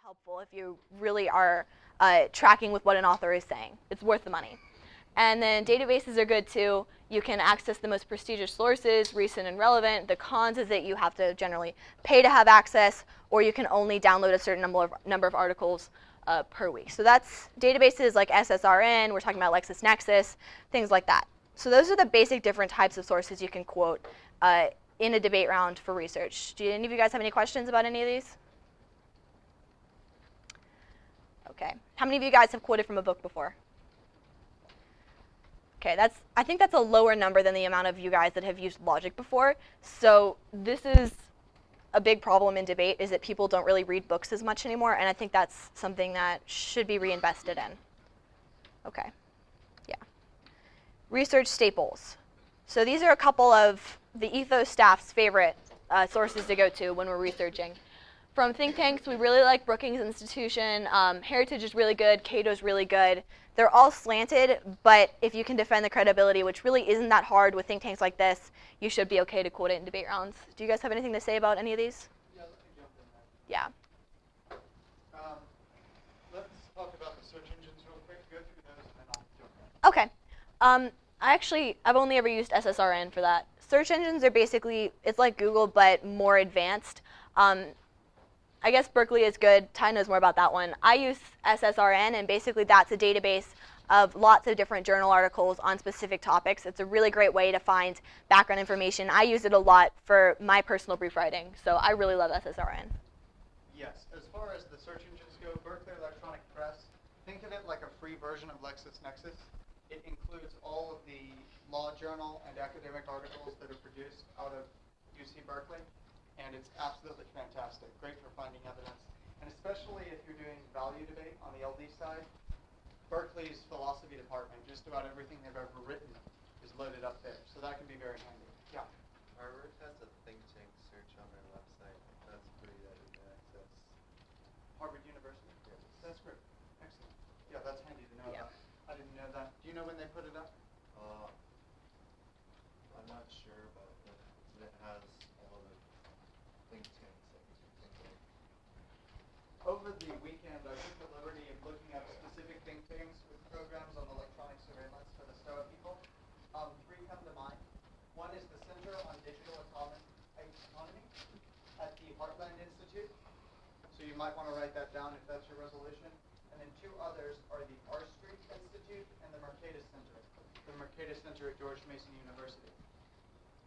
helpful if you really are tracking with what an author is saying. It's worth the money. And then databases are good too. You can access the most prestigious sources, recent and relevant. The cons is that you have to generally pay to have access, or you can only download a certain number of articles per week. So that's databases like SSRN, we're talking about LexisNexis, things like that. So those are the basic different types of sources you can quote in a debate round for research. Do any of you guys have any questions about any of these? Okay. How many of you guys have quoted from a book before? Okay, I think that's a lower number than the amount of you guys that have used logic before. So this is a big problem in debate, is that people don't really read books as much anymore, and I think that's something that should be reinvested in. Okay, yeah. Research staples. So these are a couple of the Ethos staff's favorite sources to go to when we're researching. From think tanks, we really like Brookings Institution. Heritage is really good. Cato's really good. They're all slanted, but if you can defend the credibility, which really isn't that hard with think tanks like this, you should be okay to quote it in debate rounds. Do you guys have anything to say about any of these? Yeah, let me jump in there. Yeah. Let's talk about the search engines real quick. Go through those and then I'll jump in. Okay. I've only ever used SSRN for that. Search engines are basically, it's like Google, but more advanced. I guess Berkeley is good. Ty knows more about that one. I use SSRN, and basically that's a database of lots of different journal articles on specific topics. It's a really great way to find background information. I use it a lot for my personal brief writing, so I really love SSRN. Yes, as far as the search engines go, Berkeley Electronic Press, think of it like a free version of LexisNexis. It includes all of the law journal and academic articles that are produced out of UC Berkeley. And it's absolutely fantastic, great for finding evidence. And especially if you're doing value debate on the LD side, Berkeley's philosophy department, just about everything they've ever written is loaded up there. So that can be very handy. Yeah. Harvard has a think tank search on their website. That's free, that you can access. Harvard University? Yes. That's great. Excellent. Yeah, that's handy to know Yeah. about. I didn't know that. Do you know when they put it up? I'm not sure, but it has all of the think tanks that you can think of. Over the weekend, I took the liberty of looking at specific think tanks with programs on electronic surveillance for the STOA people. Three come to mind. One is the Center on Digital Economy at the Heartland Institute. So you might want to write that down if that's your resolution. And then two others are the R Street Institute and the Mercatus Center. The Mercatus Center at George Mason University.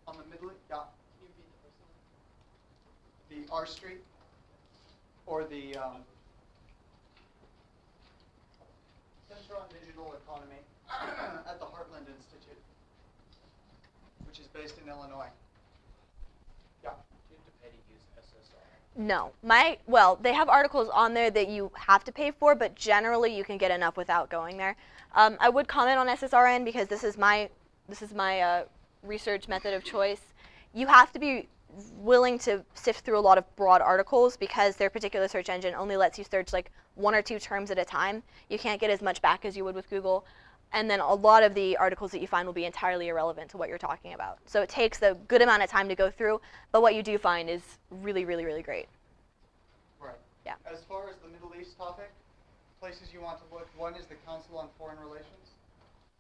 On the middle, yeah. Can you read the first one? The R Street, or the Center on Digital Economy at the Heartland Institute, which is based in Illinois. Yeah. Do you have to pay to use SSR? No. Well, they have articles on there that you have to pay for, but generally you can get enough without going there. I would comment on SSRN because this is my research method of choice. You have to be willing to sift through a lot of broad articles because their particular search engine only lets you search like 1 or 2 terms at a time. You can't get as much back as you would with Google. And then a lot of the articles that you find will be entirely irrelevant to what you're talking about. So it takes a good amount of time to go through, but what you do find is really, really, really great. Right. Yeah. As far as the Middle East topic, places you want to look, one is the Council on Foreign Relations.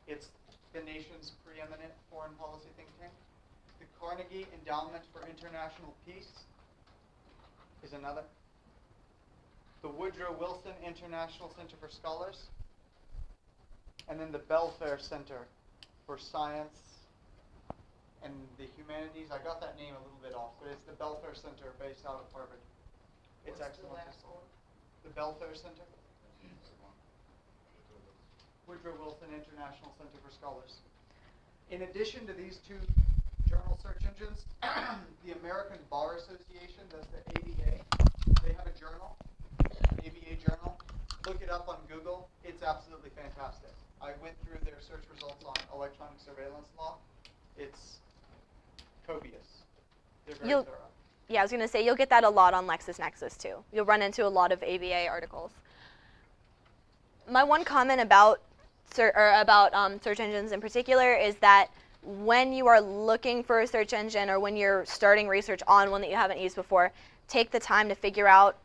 It's the nation's preeminent foreign policy think tank. The Carnegie Endowment for International Peace is another. The Woodrow Wilson International Center for Scholars. And then the Belfair Center for Science and the Humanities. I got that name a little bit off, but it's the Belfair Center based out of Harvard. It's excellent. The last one? The Belfair Center. Woodrow Wilson International Center for Scholars. In addition to these two journal search engines, the American Bar Association, that's the ABA, they have a journal, ABA journal. Look it up on Google. It's absolutely fantastic. I went through their search results on electronic surveillance law. It's copious. They're very thorough. Yeah, I was going to say, you'll get that a lot on LexisNexis too. You'll run into a lot of ABA articles. My one comment about search engines in particular is that when you are looking for a search engine or when you're starting research on one that you haven't used before, take the time to figure out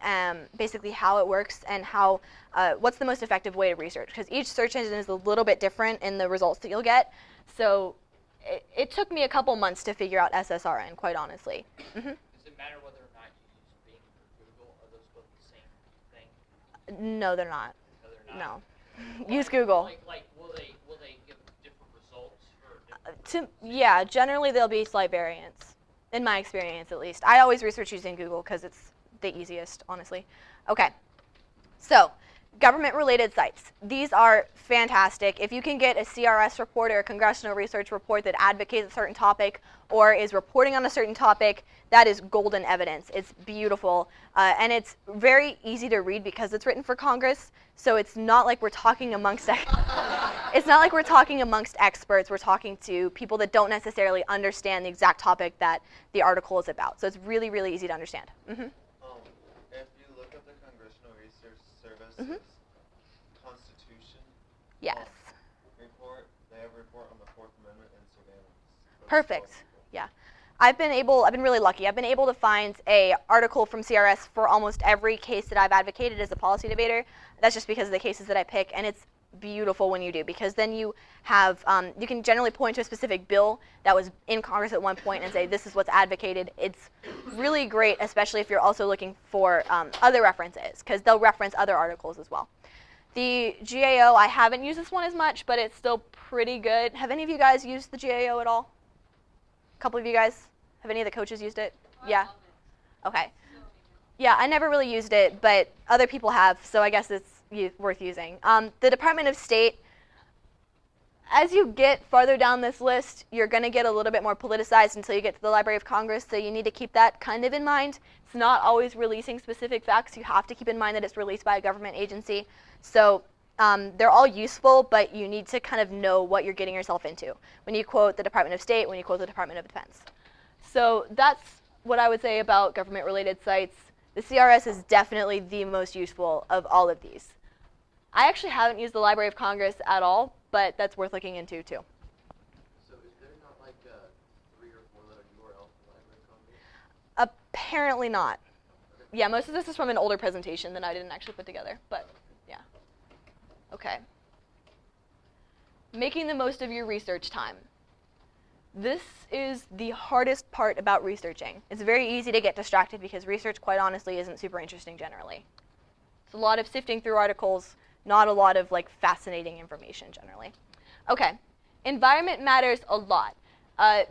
basically how it works and how what's the most effective way to research, because each search engine is a little bit different in the results that you'll get. So it took me a couple months to figure out SSRN, quite honestly. Does it matter whether or not you use Bing or Google? Are those both the same thing? No, they're not. No, they're not. No. Use Google. Like will they give different results for different Yeah, generally there'll be slight variance, in my experience at least. I always research using Google because it's the easiest, honestly. Okay, so government-related sites. These are fantastic. If you can get a CRS report or a congressional research report that advocates a certain topic or is reporting on a certain topic, that is golden evidence. It's beautiful, and it's very easy to read because it's written for Congress. So it's not like we're talking amongst it's not like we're talking amongst experts. We're talking to people that don't necessarily understand the exact topic that the article is about. So it's really, really easy to understand. If you look at the Congressional Research Service's Constitution Yes. report, they have a report on the Fourth Amendment and surveillance. Perfect. Yeah. I've been really lucky. I've been able to find a article from CRS for almost every case that I've advocated as a policy debater. That's just because of the cases that I pick, and it's beautiful when you do, because then you have, you can generally point to a specific bill that was in Congress at one point and say, this is what's advocated. It's really great, especially if you're also looking for other references, because they'll reference other articles as well. The GAO, I haven't used this one as much, but it's still pretty good. Have any of you guys used the GAO at all? A couple of you guys? Have any of the coaches used it? Yeah? Okay. Yeah, I never really used it, but other people have, so I guess it's worth using. The Department of State, as you get farther down this list, you're going to get a little bit more politicized until you get to the Library of Congress, so you need to keep that kind of in mind. It's not always releasing specific facts. You have to keep in mind that it's released by a government agency. So they're all useful, but you need to kind of know what you're getting yourself into when you quote the Department of State, when you quote the Department of Defense. So that's what I would say about government-related sites. The CRS is definitely the most useful of all of these. I actually haven't used the Library of Congress at all, but that's worth looking into too. So is there not like a 3 or 4 letter URL for the Library of Congress? Apparently not. Yeah, most of this is from an older presentation that I didn't actually put together, but yeah. Okay. Making the most of your research time. This is the hardest part about researching. It's very easy to get distracted because research, quite honestly, isn't super interesting generally. It's a lot of sifting through articles, not a lot of like fascinating information generally. Okay, environment matters a lot.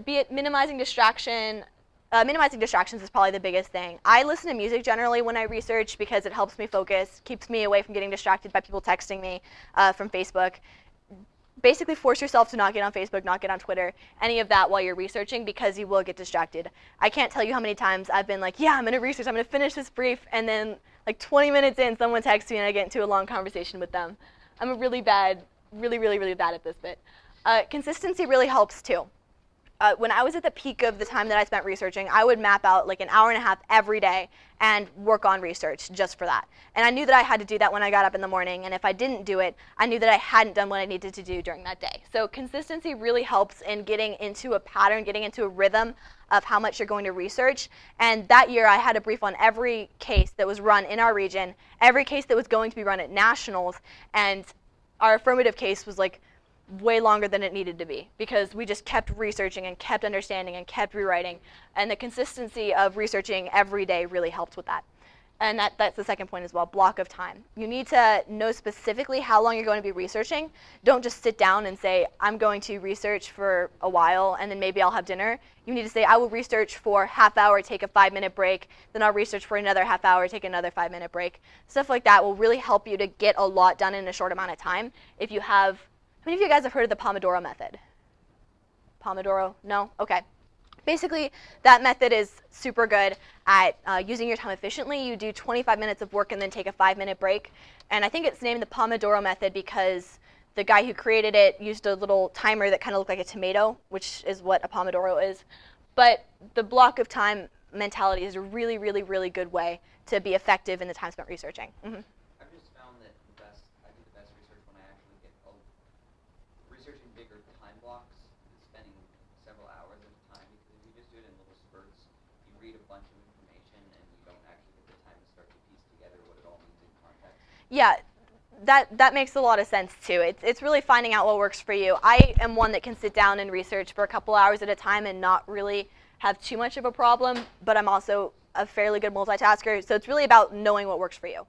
Be it minimizing distractions is probably the biggest thing. I listen to music generally when I research because it helps me focus, keeps me away from getting distracted by people texting me from Facebook. Basically force yourself to not get on Facebook, not get on Twitter, any of that while you're researching, because you will get distracted. I can't tell you how many times I've been like, yeah, I'm going to research, I'm going to finish this brief, and then like 20 minutes in, someone texts me and I get into a long conversation with them. I'm really bad at this bit. Consistency really helps too. When I was at the peak of the time that I spent researching, I would map out like an hour and a half every day and work on research just for that. And I knew that I had to do that when I got up in the morning, and if I didn't do it, I knew that I hadn't done what I needed to do during that day. So consistency really helps in getting into a pattern, getting into a rhythm of how much you're going to research. And that year I had a brief on every case that was run in our region, every case that was going to be run at nationals, and our affirmative case was like way longer than it needed to be because we just kept researching and kept understanding and kept rewriting, and the consistency of researching every day really helped with that. And that's the second point as well, block of time. You need to know specifically how long you're going to be researching. Don't just sit down and say, I'm going to research for a while and then maybe I'll have dinner. You need to say, I will research for half hour, take a 5-minute break, then I'll research for another half hour, take another 5-minute break. Stuff like that will really help you to get a lot done in a short amount of time. If you have, how many of you guys have heard of the Pomodoro method? Pomodoro? No? Okay. Basically, that method is super good at using your time efficiently. You do 25 minutes of work and then take a 5-minute break. And I think it's named the Pomodoro method because the guy who created it used a little timer that kind of looked like a tomato, which is what a Pomodoro is. But the block of time mentality is a really, really, really good way to be effective in the time spent researching. Mm-hmm. I've just found that I do the best research when I actually get researching bigger time blocks and spending bunch of information and you don't actually get the time to start to piece together what it all means in context. Yeah, that makes a lot of sense too. It's really finding out what works for you. I am one that can sit down and research for a couple hours at a time and not really have too much of a problem, but I'm also a fairly good multitasker, so it's really about knowing what works for you.